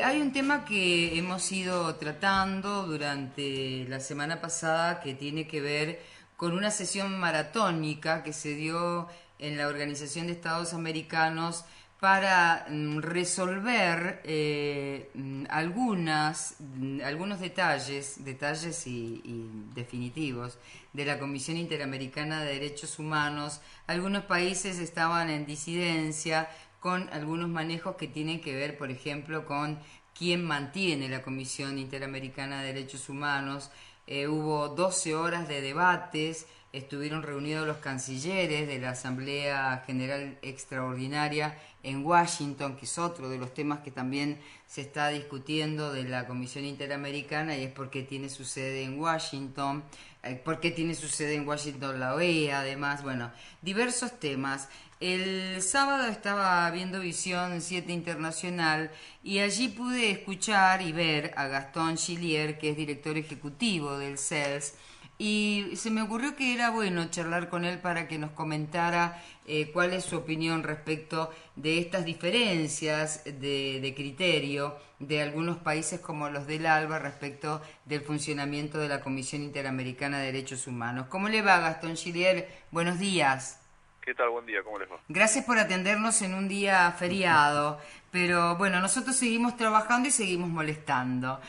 Hay un tema que hemos ido tratando durante la semana pasada que tiene que ver con una sesión maratónica que se dio en la Organización de Estados Americanos para resolver algunos detalles y definitivos de la Comisión Interamericana de Derechos Humanos. Algunos países estaban en disidencia con algunos manejos que tienen que ver, por ejemplo, con quién mantiene la Comisión Interamericana de Derechos Humanos. Hubo 12 horas de debates, estuvieron reunidos los cancilleres de la Asamblea General Extraordinaria en Washington, que es otro de los temas que también se está discutiendo de la Comisión Interamericana, y es por qué tiene su sede en Washington, por qué tiene su sede en Washington la OEA, además, bueno, diversos temas. El sábado estaba viendo Visión 7 Internacional y allí pude escuchar y ver a Gastón Gillier, que es director ejecutivo del CELS, y se me ocurrió que era bueno charlar con él para que nos comentara cuál es su opinión respecto de estas diferencias de criterio de algunos países como los del ALBA respecto del funcionamiento de la Comisión Interamericana de Derechos Humanos. ¿Cómo le va, Gastón Gillier? Buenos días. ¿Qué tal? Buen día, ¿cómo les va? Gracias por atendernos en un día feriado, pero bueno, nosotros seguimos trabajando y seguimos molestando.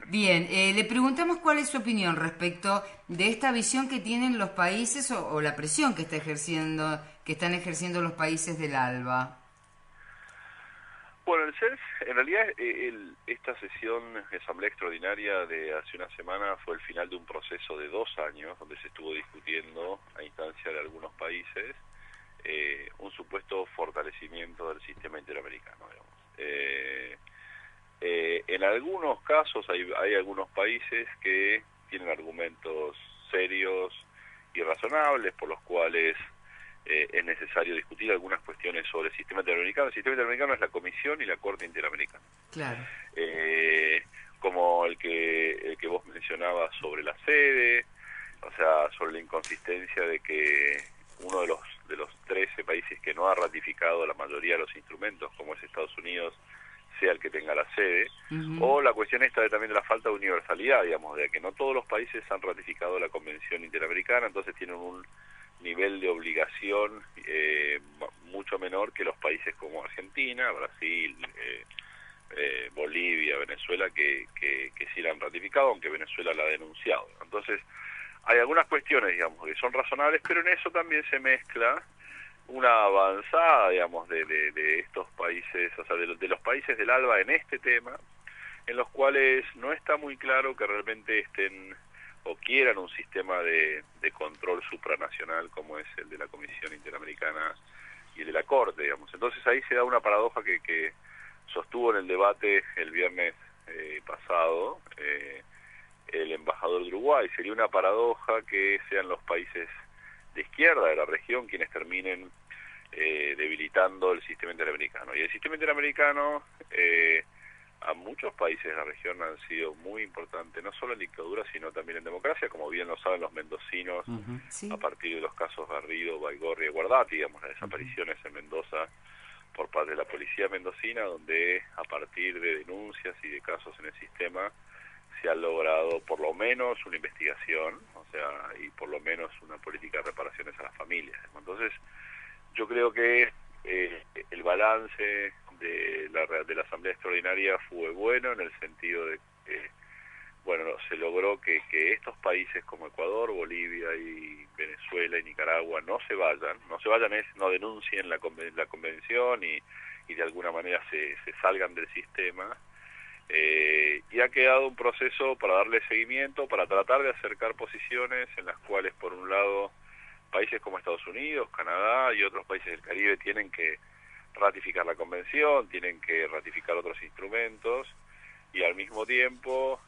Bien, le preguntamos cuál es su opinión respecto de esta visión que tienen los países o la presión que están ejerciendo los países del ALBA. Bueno, el CELS, en realidad esta sesión de Asamblea Extraordinaria de hace una semana fue el final de un proceso de 2 años donde se estuvo discutiendo a instancia de algunos países un supuesto fortalecimiento del sistema interamericano, digamos. En algunos casos hay algunos países que tienen argumentos serios y razonables por los cuales es necesario discutir algunas cuestiones sobre el sistema interamericano. El sistema interamericano es la Comisión y la Corte Interamericana. Claro. Como el que vos mencionabas sobre la sede, o sea, sobre la inconsistencia de que uno de los 13 países que no ha ratificado la mayoría de los instrumentos, como es Estados Unidos, sea el que tenga la sede, o la cuestión esta también de la falta de universalidad, digamos, de que no todos los países han ratificado la Convención Interamericana, entonces tienen un nivel de obligación mucho menor que los países como Argentina, Brasil, Bolivia, Venezuela, que sí la han ratificado, aunque Venezuela la ha denunciado. Entonces, hay algunas cuestiones, digamos, que son razonables, pero en eso también se mezcla una avanzada, digamos, de estos países, o sea, de los países del ALBA en este tema, en los cuales no está muy claro que realmente estén o quieran un sistema de control supranacional como es el de la Comisión Interamericana y el de la Corte, digamos. Entonces ahí se da una paradoja que sostuvo en el debate el viernes pasado el embajador de Uruguay. Sería una paradoja que sean los países de izquierda de la región quienes terminen debilitando el sistema interamericano. Y el sistema interamericano a muchos países de la región han sido muy importantes, no solo en dictadura, sino también en democracia, como bien lo saben los mendocinos, Sí. a partir de los casos Garrido, Baigorria y Guardati, digamos, las desapariciones en Mendoza por parte de la policía mendocina, donde a partir de denuncias y de casos en el sistema se ha logrado por lo menos una investigación, o sea, y por lo menos una política de reparaciones a las familias. Entonces, yo creo que el balance de la Asamblea Extraordinaria fue bueno en el sentido de que, bueno, se logró que estos países como Ecuador, Bolivia y Venezuela y Nicaragua no se vayan es no denuncien la convención y de alguna manera se salgan del sistema. Y ha quedado un proceso para darle seguimiento, para tratar de acercar posiciones en las cuales, por un lado, países como Estados Unidos, Canadá y otros países del Caribe tienen que ratificar la convención, tienen que ratificar otros instrumentos, y al mismo tiempo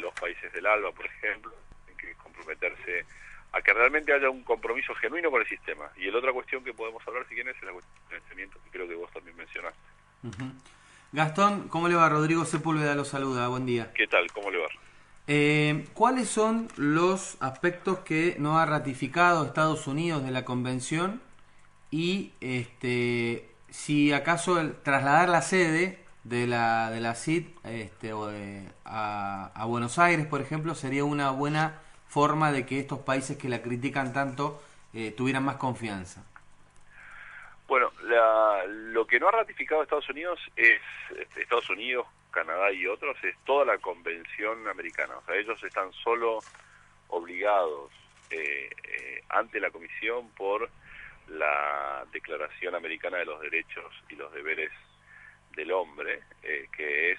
los países del ALBA, por ejemplo, tienen que comprometerse a que realmente haya un compromiso genuino con el sistema. Y la otra cuestión que podemos hablar, si quieren, es la cuestión del financiamiento, que creo que vos también mencionaste. Gastón, ¿cómo le va? Rodrigo Sepúlveda lo saluda, buen día. ¿Qué tal? ¿Cómo le va? ¿Cuáles son los aspectos que no ha ratificado Estados Unidos de la convención y si acaso trasladar la sede de la CID a Buenos Aires, por ejemplo, sería una buena forma de que estos países que la critican tanto tuvieran más confianza? Bueno, lo que no ha ratificado Estados Unidos Canadá y otros, es toda la Convención Americana. O sea, ellos están solo obligados ante la Comisión por la Declaración Americana de los Derechos y los Deberes del Hombre, que es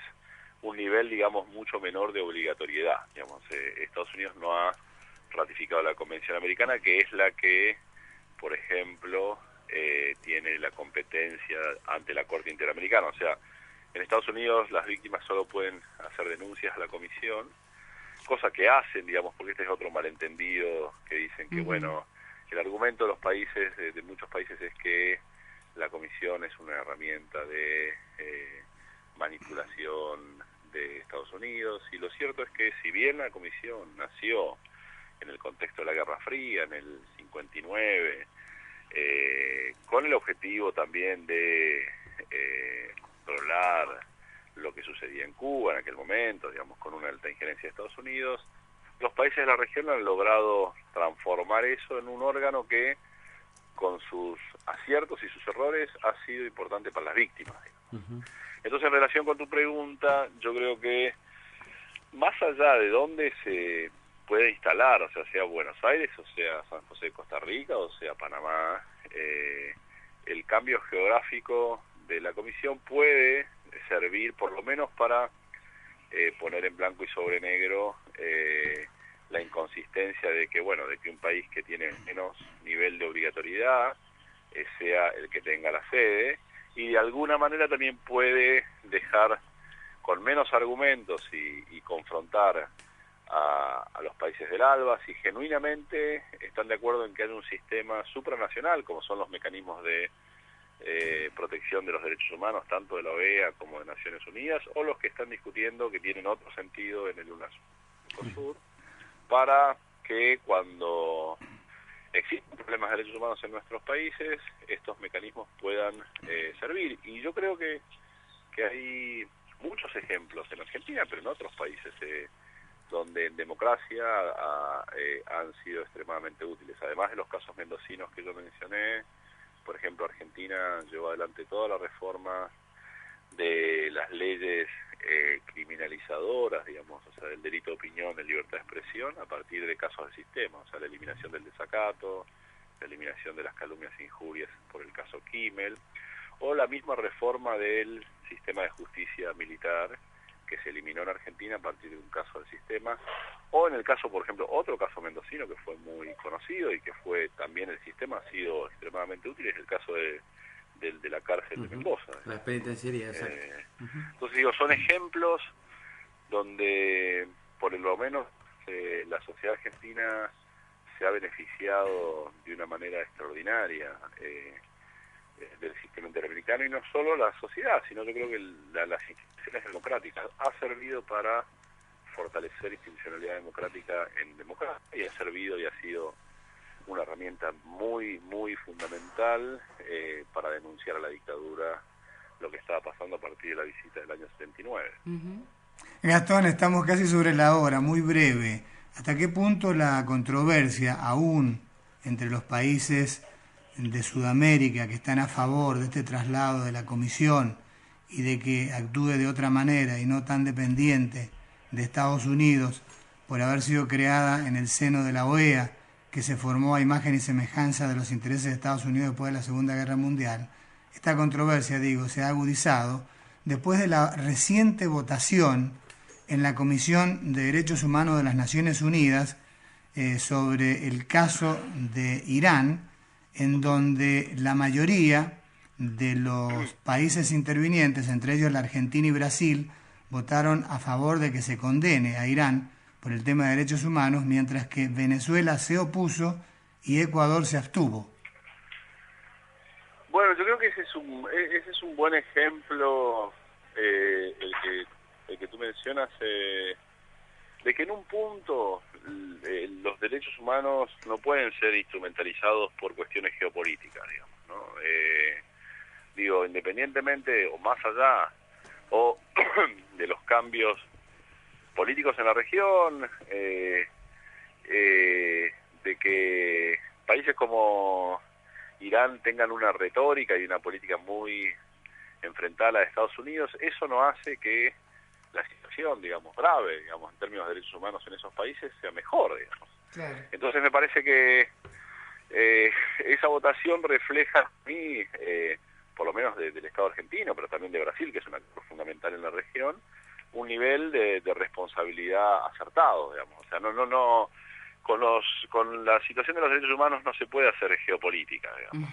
un nivel, digamos, mucho menor de obligatoriedad. Digamos, Estados Unidos no ha ratificado la Convención Americana, que es la que, por ejemplo, tiene la competencia ante la Corte Interamericana. O sea, en Estados Unidos las víctimas solo pueden hacer denuncias a la Comisión, cosa que hacen, digamos, porque este es otro malentendido que dicen que, bueno, el argumento de los países, de muchos países, es que la Comisión es una herramienta de manipulación de Estados Unidos, y lo cierto es que si bien la Comisión nació en el contexto de la Guerra Fría, en el 59, con el objetivo también de controlar lo que sucedía en Cuba en aquel momento, digamos, con una alta injerencia de Estados Unidos, los países de la región han logrado transformar eso en un órgano que, con sus aciertos y sus errores, ha sido importante para las víctimas. Entonces, en relación con tu pregunta, yo creo que más allá de dónde se puede instalar, o sea Buenos Aires, o sea San José de Costa Rica, o sea Panamá, el cambio geográfico de la Comisión puede servir por lo menos para poner en blanco y sobre negro la inconsistencia de que, bueno, de que un país que tiene menos nivel de obligatoriedad sea el que tenga la sede, y de alguna manera también puede dejar con menos argumentos y confrontar a los países del ALBA si genuinamente están de acuerdo en que haya un sistema supranacional, como son los mecanismos de protección de los derechos humanos, tanto de la OEA como de Naciones Unidas, o los que están discutiendo que tienen otro sentido en el UNASUR, para que cuando existen problemas de derechos humanos en nuestros países, estos mecanismos puedan servir. Y yo creo que hay muchos ejemplos en Argentina, pero en otros países, donde en democracia han sido extremadamente útiles. Además de los casos mendocinos que yo mencioné, por ejemplo, Argentina llevó adelante toda la reforma de las leyes criminalizadoras, digamos, o sea, del delito de opinión, de libertad de expresión, a partir de casos de sistema, o sea, la eliminación del desacato, la eliminación de las calumnias e injurias por el caso Kimmel, o la misma reforma del sistema de justicia militar, que se eliminó en Argentina a partir de un caso del sistema, o en el caso, por ejemplo, otro caso mendocino que fue muy conocido y que fue también el sistema ha sido extremadamente útil, es el caso de la cárcel de Mendoza. La penitenciaría, exacto. Entonces digo, son ejemplos donde por lo menos la sociedad argentina se ha beneficiado de una manera extraordinaria del sistema interamericano, y no solo la sociedad, sino yo creo que las instituciones democráticas ha servido para fortalecer institucionalidad democrática en democracia, y ha servido y ha sido una herramienta muy, muy fundamental para denunciar a la dictadura lo que estaba pasando a partir de la visita del año 79. Gastón, estamos casi sobre la hora, muy breve. ¿Hasta qué punto la controversia, aún entre los países de Sudamérica que están a favor de este traslado de la Comisión y de que actúe de otra manera y no tan dependiente de Estados Unidos, por haber sido creada en el seno de la OEA, que se formó a imagen y semejanza de los intereses de Estados Unidos después de la Segunda Guerra Mundial, esta controversia, se ha agudizado después de la reciente votación en la Comisión de Derechos Humanos de las Naciones Unidas sobre el caso de Irán, en donde la mayoría de los países intervinientes, entre ellos la Argentina y Brasil, votaron a favor de que se condene a Irán por el tema de derechos humanos, mientras que Venezuela se opuso y Ecuador se abstuvo. Bueno, yo creo que ese es un buen ejemplo, el que tú mencionas, de que en un punto los derechos humanos no pueden ser instrumentalizados por cuestiones geopolíticas, digamos, ¿no? Digo, independientemente o más allá o de los cambios políticos en la región, de que países como Irán tengan una retórica y una política muy enfrentada a la de Estados Unidos, eso no hace que la situación, digamos, grave, digamos, en términos de derechos humanos en esos países sea mejor, digamos. Claro. Entonces me parece que esa votación refleja a mí, por lo menos del Estado argentino, pero también de Brasil, que es un actor fundamental en la región, un nivel de responsabilidad acertado, digamos. O sea, no con la situación de los derechos humanos no se puede hacer geopolítica, digamos.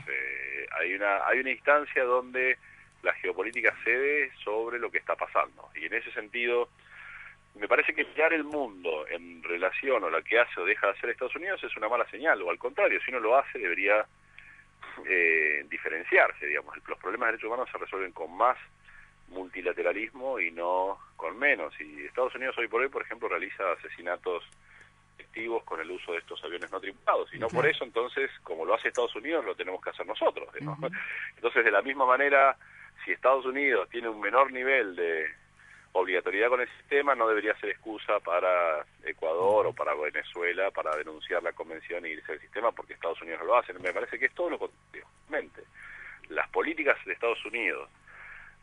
Hay una instancia donde la geopolítica cede sobre lo que está pasando, y en ese sentido me parece que mirar el mundo en relación a lo que hace o deja de hacer Estados Unidos es una mala señal, o al contrario, si uno lo hace debería diferenciarse, digamos. Los problemas de derechos humanos se resuelven con más multilateralismo y no con menos, y Estados Unidos hoy por hoy, por ejemplo, realiza asesinatos efectivos con el uso de estos aviones no tripulados, y no por eso, entonces, como lo hace Estados Unidos, lo tenemos que hacer nosotros, ¿no? Entonces, de la misma manera, si Estados Unidos tiene un menor nivel de obligatoriedad con el sistema, no debería ser excusa para Ecuador o para Venezuela para denunciar la convención e irse del sistema porque Estados Unidos no lo hace. Me parece que es todo lo contrario. Las políticas de Estados Unidos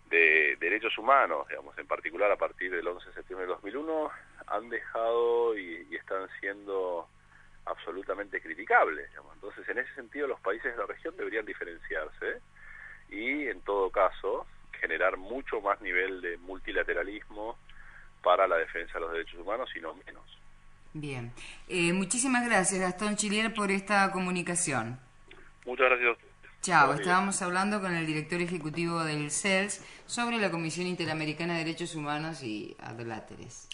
de derechos humanos, digamos, en particular a partir del 11 de septiembre de 2001, han dejado y están siendo absolutamente criticables, digamos. Entonces, en ese sentido, los países de la región deberían diferenciarse y, en todo caso, generar mucho más nivel de multilateralismo para la defensa de los derechos humanos y no menos. Bien. Muchísimas gracias, Gastón Chilier, por esta comunicación. Muchas gracias a usted. Chao, estábamos hablando con el director ejecutivo del CELS sobre la Comisión Interamericana de Derechos Humanos y Adláteres.